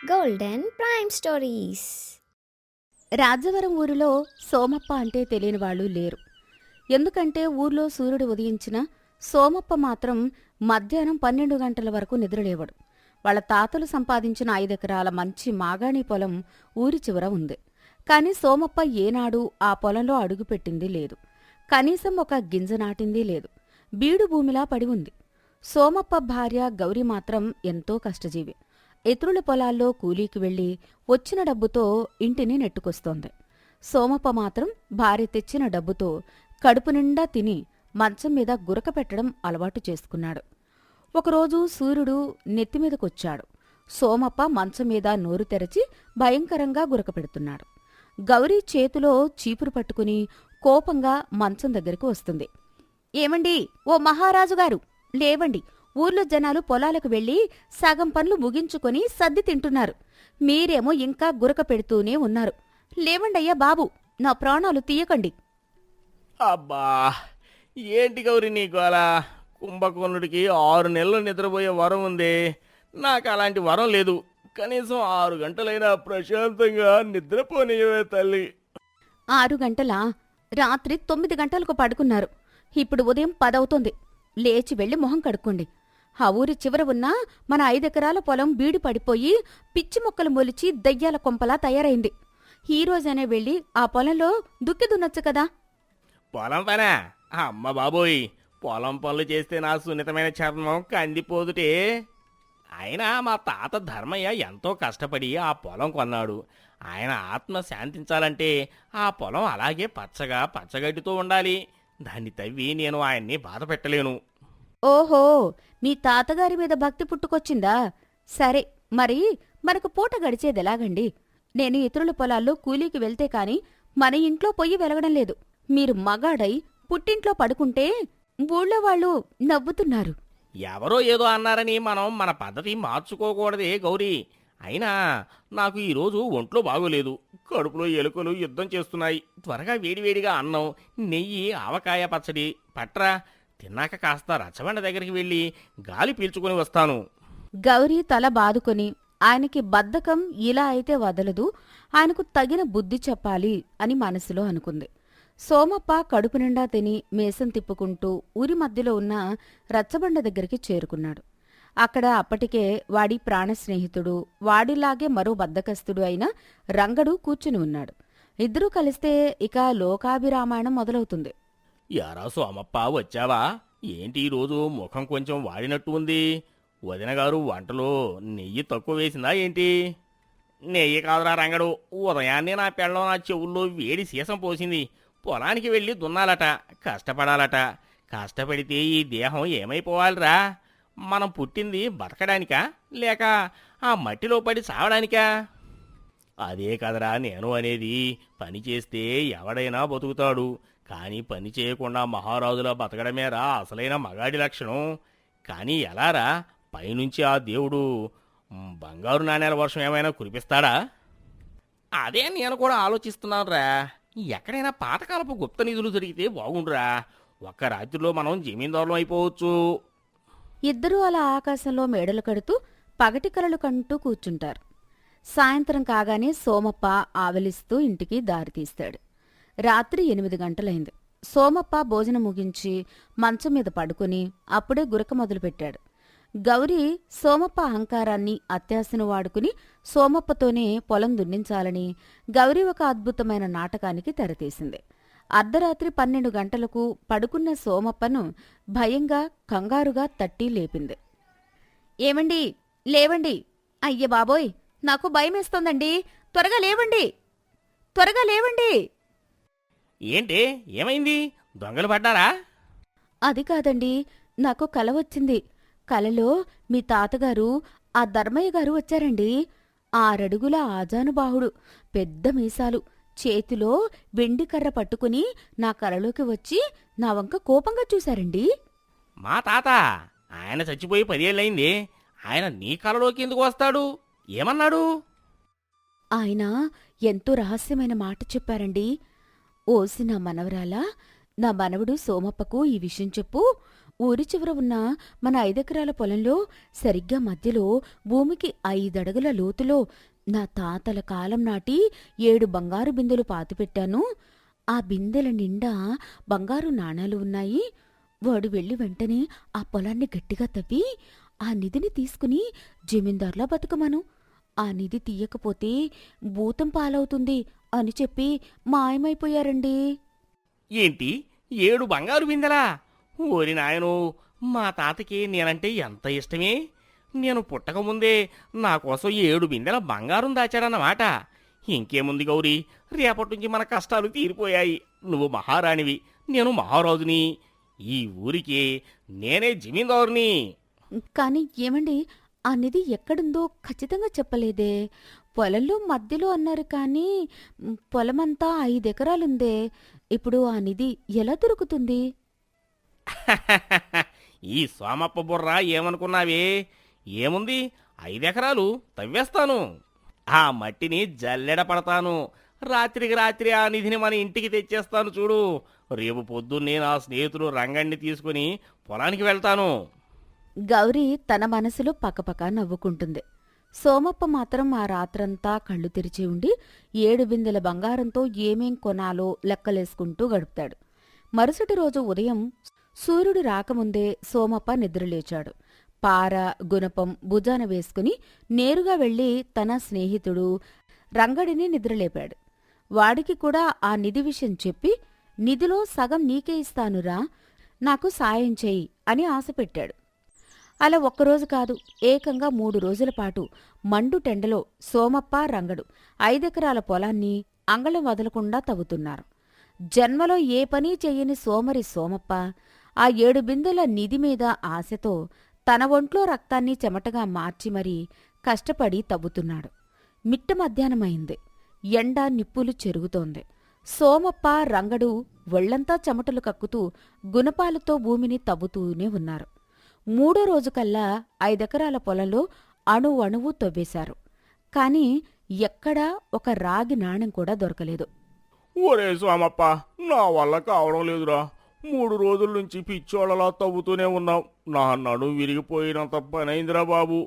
Golden prime stories. Rajavaram ఊరిలో సోమప్ప అంటే తెలియని వాళ్ళు లేరు. ఎందుకంటే ఊర్లో సూర్యుడు ఉదయించిన సోమప్ప మాత్రం మధ్యాహ్నం 12 గంటల వరకు నిద్రలేవడు. వాళ్ళ తాతలు సంపాదించిన 5 ఎకరాల మంచి మాగాణి పొలం ఊరి చివర ఉంది. కాని సోమప్ప ఏనాడు ఆ పొలంలో అడుగుపెట్టింది లేదు. కనీసం ఒక గింజ నాటిందీ లేదు. బీడు భూమిలా పడి ఉంది. సోమప్ప భార్య గౌరి మాత్రం ఎంతో కష్టజీవి. ఇతరుల పొలాల్లో కూలీకి వెళ్లి వచ్చిన డబ్బుతో ఇంటిని నెట్టుకొస్తోంది. సోమప్ప మాత్రం భార్య తెచ్చిన డబ్బుతో కడుపు నిండా తిని మంచం మీద గురక పెట్టడం అలవాటు చేసుకున్నాడు. ఒకరోజు సూర్యుడు నెత్తిమీదకొచ్చాడు. సోమప్ప మంచం మీద నోరు తెరచి భయంకరంగా గురక పెడుతున్నాడు. గౌరీ చేతిలో చీపురు పట్టుకుని కోపంగా మంచం దగ్గరికి వస్తుంది. ఏమండి, ఓ మహారాజుగారు, లేవండి. ఊర్లో జనాలు పొలాలకు వెళ్లి సగం పనులు ముగించుకొని సద్ది తింటున్నారు. మీరేమో ఇంకా గురక పెడుతూనే ఉన్నారు. లేవండయ్యా బాబు, నా ప్రాణాలు తీయకండి. అబ్బా, ఏంటి గౌరి నీ గోల? కుంభకోణుడికి 6 నెలలు నిద్రపోయే వరం ఉంది. నాకు అలాంటి వరం లేదు. కనీసం 6 గంటలైనా ప్రశాంతంగా నిద్రపోనియవే తల్లి. 6 గంటలా? రాత్రి 9 గంటలకు పడుకున్నారు. ఇప్పుడు ఉదయం 10 అవుతోంది. లేచి వెళ్లి మొహం కడుక్కోండి. ఆ ఊరి చివర ఉన్న మన 5 ఎకరాల పొలం బీడు పడిపోయి పిచ్చి మొక్కలు మొలిచి దయ్యాల కొంపలా తయారైంది. ఈ రోజనే వెళ్లి ఆ పొలంలో దుక్కి దున్నొచ్చు కదా. పొలం పనా? అమ్మ బాబోయ్, పొలం పనులు చేస్తే నా సున్నితమైన చర్మం కందిపోదుటే. అయినా మా తాత ధర్మయ్య ఎంతో కష్టపడి ఆ పొలం కొన్నాడు. ఆయన ఆత్మ శాంతించాలంటే ఆ పొలం అలాగే పచ్చగా పచ్చగడ్డితో ఉండాలి. దాన్ని తవ్వి నేను ఆయన్ని బాధ పెట్టలేను. ఓహో, మీ తాతగారి మీద భక్తి పుట్టుకొచ్చిందా? సరే, మరి మనకు పూట గడిచేదెలాగండి? నేను ఇతరుల పొలాల్లో కూలీకి వెళ్తే కాని మన ఇంట్లో పొయ్యి వెలగడం లేదు. మీరు మగాడై పుట్టింట్లో పడుకుంటే ఊళ్ళో వాళ్ళు నవ్వుతున్నారు. ఎవరో ఏదో అన్నారని మనం మన పద్ధతి మార్చుకోకూడదే గౌరీ. అయినా నాకు ఈరోజు ఒంట్లో బాగోలేదు. కడుపులో ఎలుకలు యుద్ధం చేస్తున్నాయి. త్వరగా వేడివేడిగా అన్నం, నెయ్యి, ఆవకాయ పచ్చడి పట్రా. తిన్నాక కాస్త రచ్చబండ దగ్గరికి వెళ్ళి గాలి పీల్చుకుని వస్తాను. గౌరీ తల బాదుకొని ఆయనకి బద్ధకం ఇలా అయితే వదలదు, ఆయనకు తగిన బుద్ధి చెప్పాలి అని మనసులో అనుకుంది. సోమప్ప కడుపు నిండా తిని మేసం తిప్పుకుంటూ ఊరి మధ్యలో ఉన్న రచ్చబండ దగ్గరికి చేరుకున్నాడు. అక్కడ అప్పటికే వాడి ప్రాణస్నేహితుడు, వాడిలాగే మరో బద్ధకస్తుడు అయిన రంగడు కూర్చుని ఉన్నాడు. ఇద్దరూ కలిస్తే ఇక లోకాభిరామాయణం మొదలవుతుంది. యారా సోమప్ప, వచ్చావా? ఏంటి ఈరోజు ముఖం కొంచెం వాడినట్టు ఉంది? వదిన గారు వంటలో నెయ్యి తక్కువ వేసిందా ఏంటి? నెయ్యి కాదురా రంగడు, ఉదయాన్నే నా పెళ్ళం నా చెవుల్లో వేడి సీసం పోసింది. పొలానికి వెళ్ళి దున్నాలట, కష్టపడాలట. కష్టపడితే ఈ దేహం ఏమైపోవాలిరా? మనం పుట్టింది బతకడానికా, లేక ఆ మట్టిలో పడి చావడానికా? అదే కదరా నేను అనేది. పని చేస్తే ఎవడైనా బతుకుతాడు. కానీ పని చేయకుండా మహారాజులా బతకడమేరా అసలైన మగాడి లక్షణం. కానీ ఎలారా? పైనుంచి ఆ దేవుడు బంగారు నాణేల వర్షం ఏమైనా కురిపిస్తాడా? అదే నేను కూడా ఆలోచిస్తున్నానురా. ఎక్కడైనా పాతకాలపు గుప్త నిధులు దొరికితే బాగుండురా. ఒక్క రాత్రిలో మనం జమీందారులం అయిపోవచ్చు. ఇద్దరూ అలా ఆకాశంలో మేడలు కడుతూ పగటి కలలు కంటూ కూర్చుంటారు. సాయంత్రం కాగానే సోమప్ప ఆవలిస్తూ ఇంటికి దారితీస్తాడు. రాత్రి 8 గంటలైంది. సోమప్ప భోజనం ముగించి మంచం మీద పడుకుని అప్పుడే గురక మొదలుపెట్టాడు. గౌరీ సోమప్ప అహంకారాన్ని, అత్యాశను వాడుకుని సోమప్పతోనే పొలం దున్నించాలని గౌరీ ఒక అద్భుతమైన నాటకానికి తెరతీసింది. అర్ధరాత్రి 12 గంటలకు పడుకున్న సోమప్పను భయంగా, కంగారుగా తట్టి లేపింది. ఏమండి, లేవండి. అయ్య బాబోయ్, నాకు భయమేస్తోందండి. త్వరగా లేవండి, త్వరగా లేవండి. ఏంటి, ఏమైంది? దొంగలు పడ్డారా? అది కాదండి, నాకు కల వచ్చింది. కలలో మీ తాతగారు, ఆ ధర్మయ్య గారు వచ్చారండి. 6 అడుగుల ఆజానుబాహుడు, పెద్ద మీసాలు, చేతిలో వెండి కర్ర పట్టుకుని నా కలలోకి వచ్చి నా వంక కోపంగా చూశారండి. మా తాత? ఆయన చచ్చిపోయి 10 ఏళ్ళయింది. ఆయన నీ కలలోకి ఎందుకు వస్తాడు? ఏమన్నాడు? ఆయన ఎంతో రహస్యమైన మాట చెప్పారండి. ఓసి నా మనవరాలా, నా మనవడు సోమప్పకు ఈ విషయం చెప్పు. ఊరి చివర ఉన్న మన 5 ఎకరాల పొలంలో సరిగ్గా మధ్యలో భూమికి 5 అడుగుల లోతులో నా తాతల కాలం నాటి 7 బంగారు బిందెలు పాతిపెట్టాను. ఆ బిందెల నిండా బంగారు నాణాలు ఉన్నాయి. వాడు వెళ్లి వెంటనే ఆ పొలాన్ని గట్టిగా తవ్వి ఆ నిధిని తీసుకుని జమీందార్లా బతుకమను. ఆ నిధి తీయకపోతే భూతం పాలవుతుంది అని చెప్పి మాయమైపోయారండి. ఏంటి 7 బంగారు బిందెలా? ఓరి నాయనో, మా తాతకి నేనంటే ఎంత ఇష్టమే. నేను పుట్టకముందే నా కోసం 7 బిందెల బంగారం దాచాడన్నమాట. ఇంకేముంది గౌరీ, రేపటి నుంచి మన కష్టాలు తీరిపోయాయి. నువ్వు మహారాణివి, నేను మహారాజుని. ఈ ఊరికి నేనే జమీందారుని. కాని ఏమండి, ఆ నిధి ఎక్కడుందో ఖచ్చితంగా చెప్పలేదే. పొలంలో మధ్యలో అన్నారు కానీ పొలమంతా 5 ఎకరాలుందే. ఇప్పుడు ఆ నిధి ఎలా దొరుకుతుంది? ఈ సోమప్ప బుర్ర ఏమనుకున్నావే? ఏముంది, 5 ఎకరాలు తవ్వేస్తాను. ఆ మట్టిని జల్లెడ పడతాను. రాత్రికి రాత్రి ఆ నిధిని మన ఇంటికి తెచ్చేస్తాను చూడు. రేపు పొద్దున్నే నా స్నేహితుడు రంగణ్ణి తీసుకుని పొలానికి వెళ్తాను. గౌరీ తన మనసులో పకపక నవ్వుకుంటుంది. సోమప్ప మాత్రం ఆ రాత్రంతా కళ్ళు తెరిచి ఉండి 7 బిందెల బంగారంతో ఏమేం కొనాలో లెక్కలేసుకుంటూ గడుపుతాడు. మరుసటి రోజు ఉదయం సూర్యుడు రాకముందే సోమప్ప నిద్రలేచాడు. పార, గుణపం భుజాన వేసుకుని నేరుగా వెళ్లి తన స్నేహితుడు రంగడిని నిద్రలేపాడు. వాడికి కూడా ఆ నిధి విషయం చెప్పి, నిధిలో సగం నీకే ఇస్తానురా, నాకు సాయం చెయ్యి అని ఆశపెట్టాడు. అలా ఒక్కరోజు కాదు, ఏకంగా 3 రోజుల పాటు మండు టెండలో సోమప్ప, రంగడు 5 ఎకరాల పొలాన్ని అంగళం వదలకుండా తవ్వుతున్నారు. జన్మలో ఏ పనీ చెయ్యని సోమరి సోమప్ప ఆ 7 బిందెల నిధి మీద ఆశతో తన ఒంట్లో రక్తాన్ని చెమటగా మార్చి మరీ కష్టపడి తవ్వుతున్నాడు. మిట్ట మధ్యాహ్నమైంది. ఎండ నిప్పులు చెరుగుతోంది. సోమప్ప, రంగడు ఒళ్లంతా చెమటలు కక్కుతూ గుణపాలతో భూమిని తవ్వుతూనే ఉన్నారు. 3వ రోజుకల్లా 5 ఎకరాల పొలంలో అణువణువు తవ్వేశారు. కాని ఎక్కడా ఒక రాగి నాణెం కూడా దొరకలేదు. ఒరే సోమప్ప, నా వల్ల కావడం లేదురా. 3 రోజుల నుంచి పిచ్చోళ్ళలా తవ్వుతూనే ఉన్నాం. నా నడుం విరిగిపోయినంత పనైందిరా బాబు.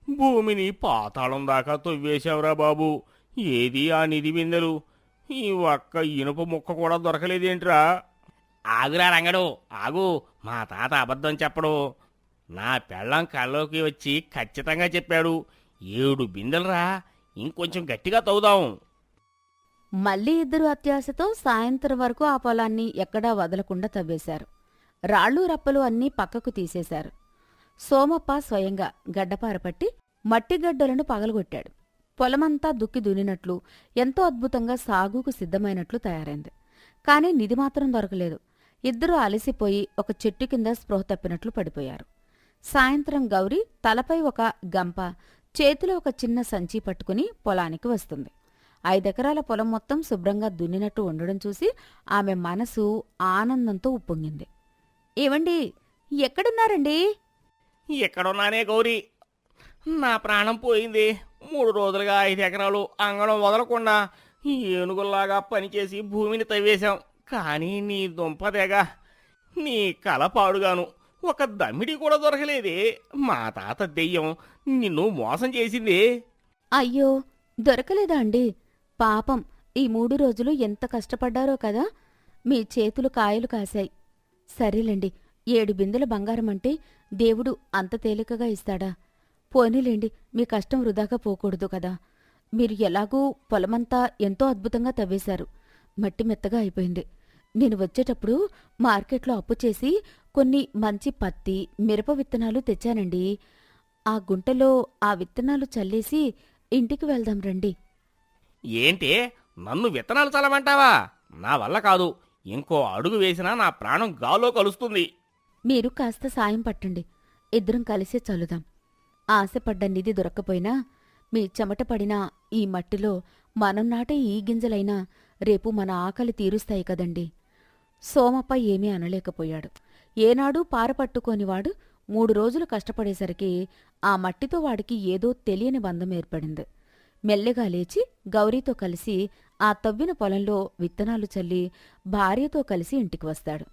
భూమిని పాతాళం దాకా తవ్వేశావురా బాబు. ఏది ఆ నిధి బిందెలు? ఈ ఒక్క ఇనుప ముక్క కూడా దొరకలేదేంట్రా? ఆగురా రంగడు, ఆగు. మా తాత అబద్ధం చెప్పడు. నా పెళ్ళం కళ్ళలోకి వచ్చి ఖచ్చితంగా చెప్పాడు. 7 బిందెలరా, ఇంకొంచెం గట్టిగా తవ్వుదాం. మళ్ళీ ఇద్దరు అత్యాశతో సాయంత్రం వరకు ఆ పొలాన్ని ఎక్కడా వదలకుండా తవ్వేశారు. రాళ్ళు రప్పలు అన్నీ పక్కకు తీసేశారు. సోమప్ప స్వయంగా గడ్డపారపట్టి మట్టిగడ్డలను పగలగొట్టాడు. పొలమంతా దుక్కి దున్నినట్లు, ఎంతో అద్భుతంగా సాగుకు సిద్ధమైనట్లు తయారైంది. కాని నిధి మాత్రం దొరకలేదు. ఇద్దరూ అలసిపోయి ఒక చెట్టు కింద స్పృహ తప్పినట్లు పడిపోయారు. సాయంత్రం గౌరి తలపై ఒక గంప, చేతిలో ఒక చిన్న సంచి పట్టుకుని పొలానికి వస్తుంది. 5 ఎకరాల పొలం మొత్తం శుభ్రంగా దున్నినట్టు ఉండడం చూసి ఆమె మనసు ఆనందంతో ఉప్పొంగింది. ఏవండి, ఎక్కడున్నారండి? ఎక్కడున్నానే గౌరీ, నా ప్రాణం పోయింది. 3 రోజులుగా 5 ఎకరాలు అంగళం వదలకుండా ఏనుగుల్లాగా పనిచేసి భూమిని తవ్వేశాం. కానీ నీ దుంపదేగా, నీ కల పాడుగాను ఒక దమ్మిడి కూడా దొరకలేదే. మా తాత దెయ్యం నిన్ను మోసం చేసింది. అయ్యో, దొరకలేదా అండి? పాపం, ఈ 3 రోజులు ఎంత కష్టపడ్డారో కదా. మీ చేతులు కాయలు కాశాయి. సరేలేండి, 7 బిందెల బంగారమంటే దేవుడు అంత తేలికగా ఇస్తాడా? పోనీలేండి, మీ కష్టం వృధాగా పోకూడదు కదా. మీరు ఎలాగూ పొలమంతా ఎంతో అద్భుతంగా తవ్వేశారు. మట్టి మెత్తగా అయిపోయింది. నేను వచ్చేటప్పుడు మార్కెట్లో అప్పు చేసి కొన్ని మంచి పత్తి, మిరప విత్తనాలు తెచ్చానండి. ఆ గుంటలో ఆ విత్తనాలు చల్లేసి ఇంటికి వెళ్దాం రండి. ఏంటే, నన్ను విత్తనాలు చల్లమంటావా? నా వల్ల కాదు. ఇంకో అడుగు వేసినా నా ప్రాణం గాల్లో కలుస్తుంది. మీరు కాస్త సాయం పట్టండి, ఇద్దరం కలిసే చల్లుదాం. ఆశపడ్డ నిధి దొరక్కపోయినా మీ చెమట పడిన ఈ మట్టిలో మనం నాటే ఈ గింజలైనా రేపు మన ఆకలి తీరుస్తాయి కదండి. సోమప్ప ఏమీ అనలేకపోయాడు. ఏనాడూ పారపట్టుకోనివాడు 3 రోజులు కష్టపడేసరికి ఆ మట్టితో వాడికి ఏదో తెలియని బంధం ఏర్పడింది. మెల్లగా లేచి గౌరీతో కలిసి ఆ తవ్విన పొలంలో విత్తనాలు చల్లి భార్యతో కలిసి ఇంటికి వస్తాడు.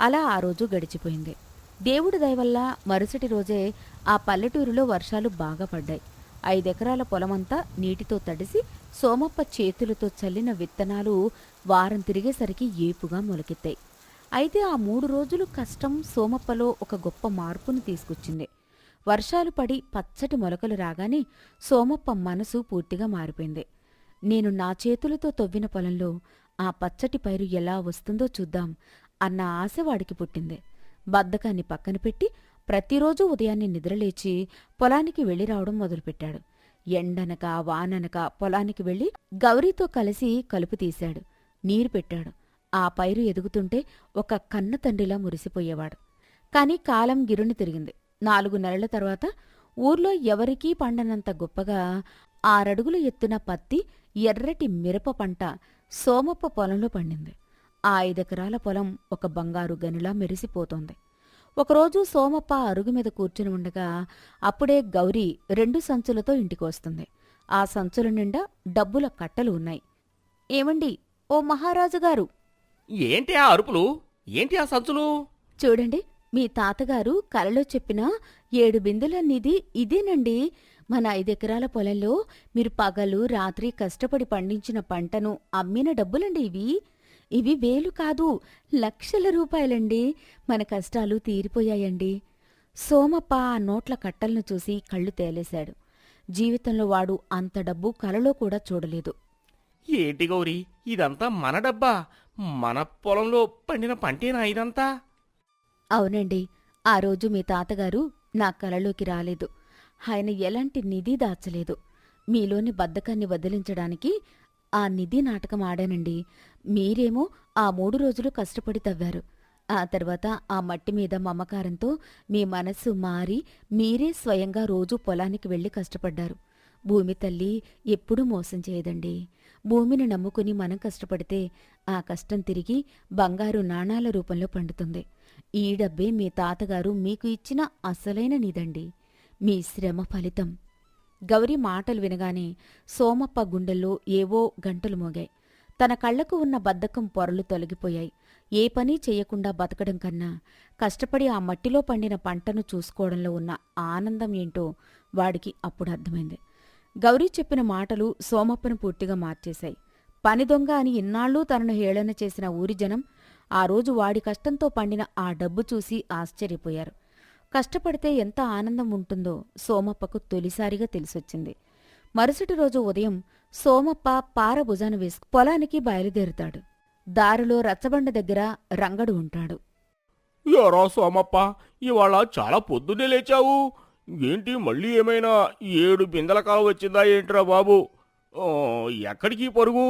అలా ఆ రోజు గడిచిపోయింది. దేవుడి దయవల్ల మరుసటి రోజే ఆ పల్లెటూరులో వర్షాలు బాగా పడ్డాయి. 5 ఎకరాల పొలమంతా నీటితో తడిసి సోమప్ప చేతులతో చల్లిన విత్తనాలు వారం తిరిగేసరికి ఏపుగా మొలకెత్తాయి. అయితే ఆ 3 రోజులు కష్టం సోమప్పలో ఒక గొప్ప మార్పును తీసుకొచ్చింది. వర్షాలు పడి పచ్చటి మొలకలు రాగానే సోమప్ప మనసు పూర్తిగా మారిపోయింది. నేను నా చేతులతో తవ్విన పొలంలో ఆ పచ్చటి పైరు ఎలా వస్తుందో చూద్దాం అన్న ఆశ వాడికి పుట్టింది. బద్ధకాన్ని పక్కన పెట్టి ప్రతిరోజూ ఉదయాన్నే నిద్రలేచి పొలానికి వెళ్లి రావడం మొదలుపెట్టాడు. ఎండనక వాననక పొలానికి వెళ్లి గౌరీతో కలిసి కలుపు తీశాడు, నీరు పెట్టాడు. ఆ పైరు ఎదుగుతుంటే ఒక కన్న తండ్రిలా మురిసిపోయేవాడు. కాని కాలం గిరుని తిరిగింది. 4 నెలల తర్వాత ఊర్లో ఎవరికీ పండనంత గొప్పగా 6 అడుగుల ఎత్తున పత్తి, ఎర్రటి మిరప పంట సోమప్ప పొలంలో పండింది. ఆ 5 ఎకరాల పొలం ఒక బంగారు గనిలా మెరిసిపోతోంది. ఒకరోజు సోమప్ప అరుగు మీద కూర్చుని ఉండగా అప్పుడే గౌరీ 2 సంచులతో ఇంటికి వస్తుంది. ఆ సంచుల నిండా డబ్బుల కట్టలు ఉన్నాయి. ఏమండి, ఓ మహారాజుగారు! ఏంటి ఆ అరుపులు? ఏంటి ఆ సంచులు? చూడండి, మీ తాతగారు కలలో చెప్పిన 7 బిందెల నిధి ఇదేనండి. మన 5 ఎకరాల పొలంలో మీరు పగలు రాత్రి కష్టపడి పండించిన పంటను అమ్మిన డబ్బులండి ఇవి. ఇవి వేలు కాదు, లక్షల రూపాయలండి. మన కష్టాలు తీరిపోయాయండి. సోమప్ప ఆ నోట్ల కట్టలను చూసి కళ్ళు తేలేశాడు. జీవితంలో వాడు అంత డబ్బు కలలో కూడా చూడలేదు. ఏంటి గౌరీ, ఇదంతా మన డబ్బా? మన పొలంలో పండిన పంటేనా ఇదంతా? అవునండి, ఆ రోజు మీ తాతగారు నా కలలోకి రాలేదు. ఆయన ఎలాంటి నిధి దాచలేదు. మీలోని బద్ధకాన్ని వదిలించడానికి ఆ నిధి నాటకం ఆడానండి. మీరేమో ఆ 3 రోజులు కష్టపడి తవ్వారు. ఆ తర్వాత ఆ మట్టి మీద మమకారంతో మీ మనస్సు మారి మీరే స్వయంగా రోజూ పొలానికి వెళ్లి కష్టపడ్డారు. భూమి తల్లి ఎప్పుడూ మోసం చేయదండి. భూమిని నమ్ముకుని మనం కష్టపడితే ఆ కష్టం తిరిగి బంగారు నాణాల రూపంలో పండుతుంది. ఈ డబ్బే మీ తాతగారు మీకు ఇచ్చిన అసలైన నిధండి, మీ శ్రమ ఫలితం. గౌరీ మాటలు వినగానే సోమప్ప గుండెల్లో ఏవో గంటలు మోగాయి. తన కళ్లకు ఉన్న బద్ధకం పొరలు తొలగిపోయాయి. ఏ పనీ చెయ్యకుండా బతకడం కన్నా కష్టపడి ఆ మట్టిలో పండిన పంటను చూసుకోవడంలో ఉన్న ఆనందం ఏంటో వాడికి అప్పుడు అర్థమైంది. గౌరీ చెప్పిన మాటలు సోమప్పను పూర్తిగా మార్చేశాయి. పని దొంగ అని ఇన్నాళ్లూ తనను హేళన చేసిన ఊరి జనం ఆ రోజు వాడి కష్టంతో పండిన ఆ డబ్బు చూసి ఆశ్చర్యపోయారు. కష్టపడితే ఎంత ఆనందం ఉంటుందో సోమప్పకు తొలిసారిగా తెలిసొచ్చింది. మరుసటి రోజు ఉదయం సోమప్ప పార భుజాన వేసుకు పొలానికి బయలుదేరుతాడు. దారిలో రచ్చబండ దగ్గర రంగడు ఉంటాడు. ఎరా సోమప్ప, ఇవాళ చాలా పొద్దున్నే లేచావు. ఏంటి మళ్ళీ ఏమైనా 7 బిందెల కాలం వచ్చిందా ఏంట్రా బాబు? ఎక్కడికి పరుగు?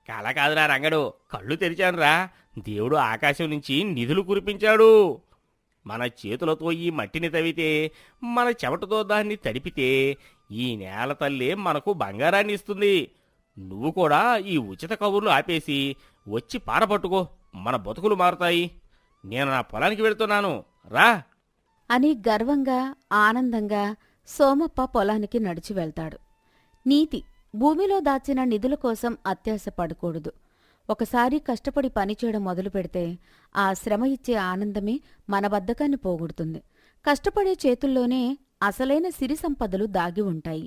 కల కాదురా రంగడు, కళ్ళు తెరిచానురా. దేవుడు ఆకాశం నుంచి నిధులు కురిపించాడు. మన చేతులతో ఈ మట్టిని తవ్వితే, మన చెమటతో దాన్ని తడిపితే ఈ నేల తల్లే మనకు బంగారాన్ని ఇస్తుంది. నువ్వు కూడా ఈ ఉచిత కబుర్లు ఆపేసి వచ్చి పారపట్టుకో, మన బతుకులు మారుతాయి. నేను నా పొలానికి వెళ్తున్నాను, రా అని గర్వంగా ఆనందంగా సోమప్ప పొలానికి నడిచి వెళ్తాడు. నీతి: భూమిలో దాచిన నిధుల కోసం అత్యాశ పడకూడదు. ఒకసారి కష్టపడి పనిచేయడం మొదలు పెడితే ఆ శ్రమ ఇచ్చే ఆనందమే మన బద్ధకాన్ని పోగొడుతుంది. కష్టపడే చేతుల్లోనే అసలైన సిరి సంపదలు దాగి ఉంటాయి.